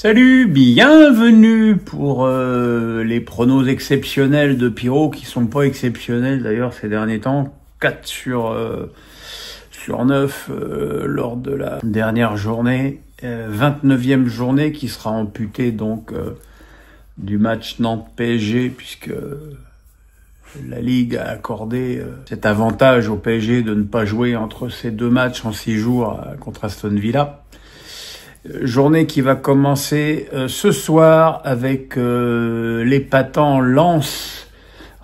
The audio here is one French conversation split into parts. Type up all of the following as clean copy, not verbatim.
Salut, bienvenue pour les pronos exceptionnels de Pierrot, qui sont pas exceptionnels d'ailleurs ces derniers temps. 4 sur 9 lors de la dernière journée, 29e journée qui sera amputée donc du match Nantes-PSG, puisque la Ligue a accordé cet avantage au PSG de ne pas jouer entre ces deux matchs en 6 jours contre Aston Villa. Journée qui va commencer ce soir avec l'épatant Lens-Reims,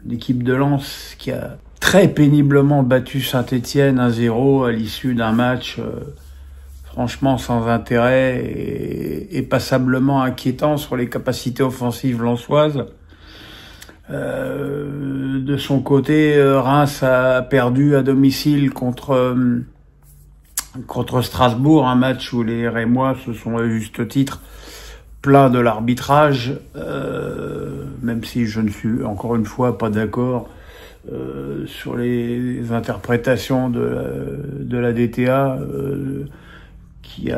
l'équipe de Lens qui a très péniblement battu Saint-Etienne 1-0 à l'issue d'un match franchement sans intérêt et passablement inquiétant sur les capacités offensives lensoises. De son côté, Reims a perdu à domicile contre Strasbourg, un match où les Rémois se sont à juste titre plaints de l'arbitrage, même si je ne suis encore une fois pas d'accord sur les interprétations de la DTA, qui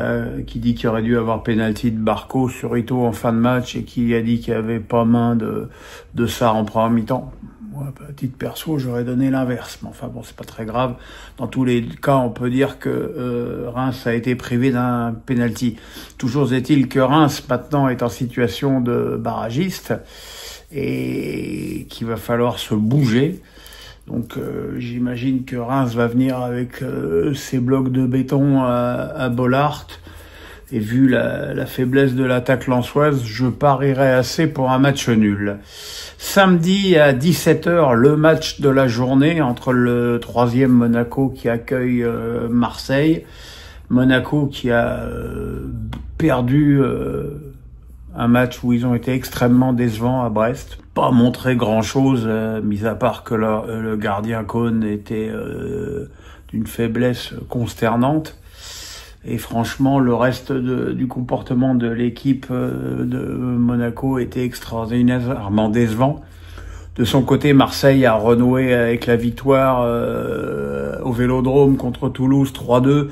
dit qu'il aurait dû avoir pénalty de Barco sur Ito en fin de match et qui a dit qu'il n'y avait pas main de Sarr en première mi-temps. Moi, à titre perso, j'aurais donné l'inverse. Mais enfin bon, c'est pas très grave. Dans tous les cas, on peut dire que Reims a été privé d'un penalty. Toujours est-il que Reims, maintenant, est en situation de barragiste et qu'il va falloir se bouger. Donc, j'imagine que Reims va venir avec ses blocs de béton à Bollaert. Et vu la faiblesse de l'attaque lensoise, je parierais assez pour un match nul. Samedi à 17h, le match de la journée entre le 3e Monaco qui accueille Marseille. Monaco qui a perdu un match où ils ont été extrêmement décevants à Brest. Pas montré grand-chose, mis à part que le gardien Cohn était d'une faiblesse consternante. Et franchement, le reste du comportement de l'équipe de Monaco était extraordinairement décevant. De son côté, Marseille a renoué avec la victoire au Vélodrome contre Toulouse 3-2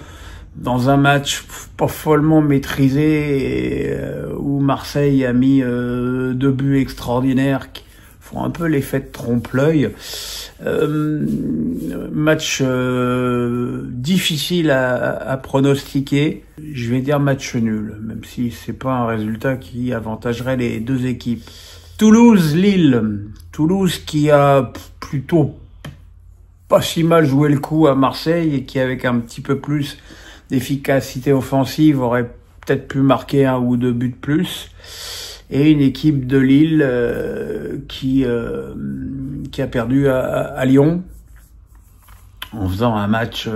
dans un match pas follement maîtrisé où Marseille a mis 2 buts extraordinaires qui font un peu l'effet de trompe-l'œil. Match difficile à pronostiquer. Je vais dire match nul, même si c'est pas un résultat qui avantagerait les deux équipes. Toulouse-Lille. Toulouse qui a plutôt pas si mal joué le coup à Marseille et qui, avec un petit peu plus d'efficacité offensive, aurait peut-être pu marquer 1 ou 2 buts de plus. Et une équipe de Lille qui a perdu à Lyon en faisant un match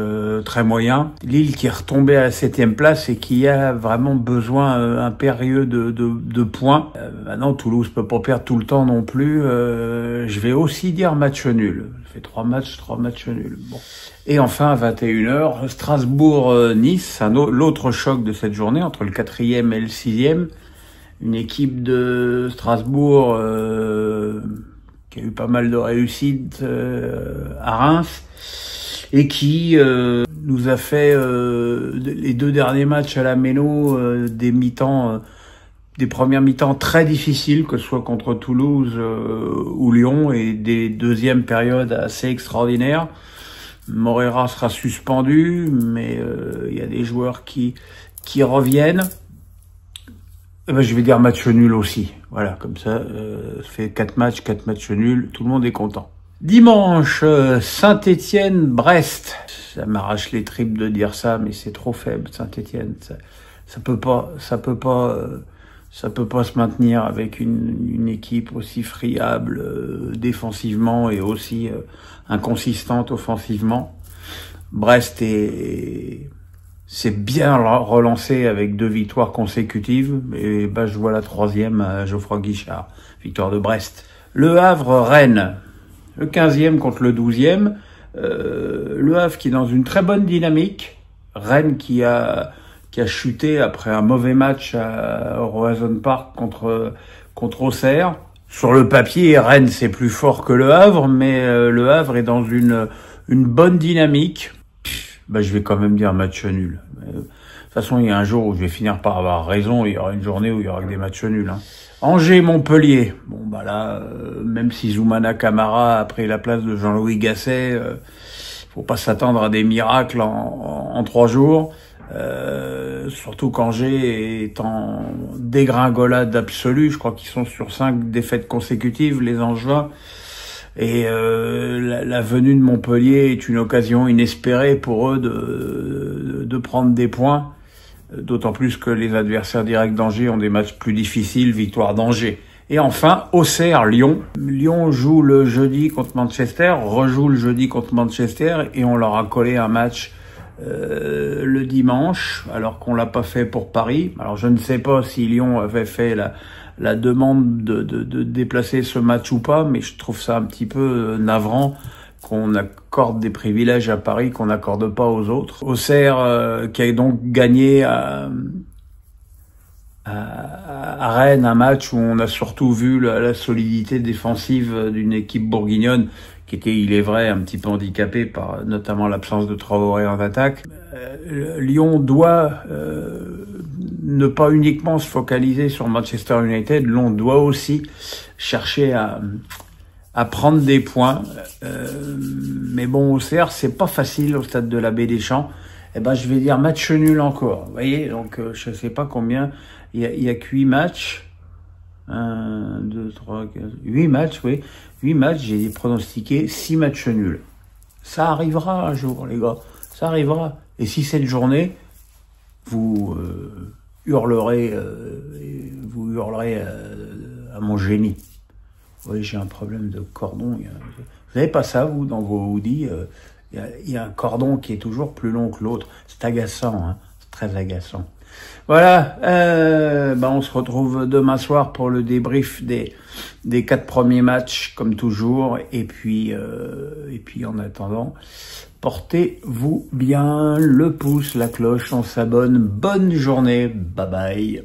très moyen. Lille qui est retombée à la 7e place et qui a vraiment besoin impérieux de points. Maintenant, Toulouse peut pas perdre tout le temps non plus. Je vais aussi dire match nul. Ça fait 3 matchs nuls. Bon. Et enfin, à 21h, Strasbourg-Nice, l'autre choc de cette journée entre le 4e et le 6e. Une équipe de Strasbourg qui a eu pas mal de réussite à Reims et qui nous a fait les 2 derniers matchs à la Méno des premières mi-temps très difficiles, que ce soit contre Toulouse ou Lyon, et des deuxièmes périodes assez extraordinaires. Moreira sera suspendu, mais il y a des joueurs qui reviennent. Je vais dire match nul aussi. Voilà, comme ça fait 4 matchs nuls, tout le monde est content. Dimanche, Saint-Etienne-Brest. Ça m'arrache les tripes de dire ça, mais c'est trop faible, Saint-Etienne. Ça peut pas se maintenir avec une équipe aussi friable défensivement et aussi inconsistante offensivement. Brest s'est bien relancé avec 2 victoires consécutives, et je vois la 3e à Geoffroy Guichard, victoire de Brest. Le Havre-Rennes, le 15e contre le 12e. Le Havre qui est dans une très bonne dynamique. Rennes qui a chuté après un mauvais match à Roazhon Park contre Auxerre. Sur le papier, Rennes c'est plus fort que le Havre, mais le Havre est dans une bonne dynamique. Je vais quand même dire match nul. toute façon, il y a un jour où je vais finir par avoir raison. Il y aura une journée où il y aura que des matchs nuls. Hein. Angers-Montpellier. Bon, bah là, même si Zoumana Camara a pris la place de Jean-Louis Gasset, faut pas s'attendre à des miracles en 3 jours. Surtout qu'Angers est en dégringolade absolue. Je crois qu'ils sont sur 5 défaites consécutives, les Angevins. Et la venue de Montpellier est une occasion inespérée pour eux de prendre des points. D'autant plus que les adversaires directs d'Angers ont des matchs plus difficiles, victoire d'Angers. Et enfin, Auxerre-Lyon. Lyon joue le jeudi contre Manchester, rejoue le jeudi contre Manchester, et on leur a collé un match le dimanche, alors qu'on l'a pas fait pour Paris. Alors je ne sais pas si Lyon avait fait la demande de déplacer ce match ou pas, mais je trouve ça un petit peu navrant qu'on accorde des privilèges à Paris qu'on n'accorde pas aux autres. Auxerre qui a donc gagné à Rennes un match où on a surtout vu la solidité défensive d'une équipe bourguignonne qui était, il est vrai, un petit peu handicapée par notamment l'absence de Traoré en attaque. Lyon doit ne pas uniquement se focaliser sur Manchester United, Lyon doit aussi chercher à prendre des points. Mais bon, Auxerre, c'est pas facile au stade de la Baie des Champs. Eh ben, je vais dire match nul encore. Vous voyez, donc je sais pas combien. Il y a que 8 matchs. 1, 2, 3, 4, 8 matchs, oui. 8 matchs, j'ai pronostiqué 6 matchs nuls. Ça arrivera un jour, les gars. Ça arrivera. Et si cette journée, vous hurlerez à mon génie. Oui, j'ai un problème de cordon. Vous n'avez pas ça, vous, dans vos hoodies il y a un cordon qui est toujours plus long que l'autre. C'est agaçant, hein. C'est très agaçant. Voilà, on se retrouve demain soir pour le débrief des 4 premiers matchs, comme toujours. Et puis en attendant, portez-vous bien, le pouce, la cloche, on s'abonne. Bonne journée, bye bye.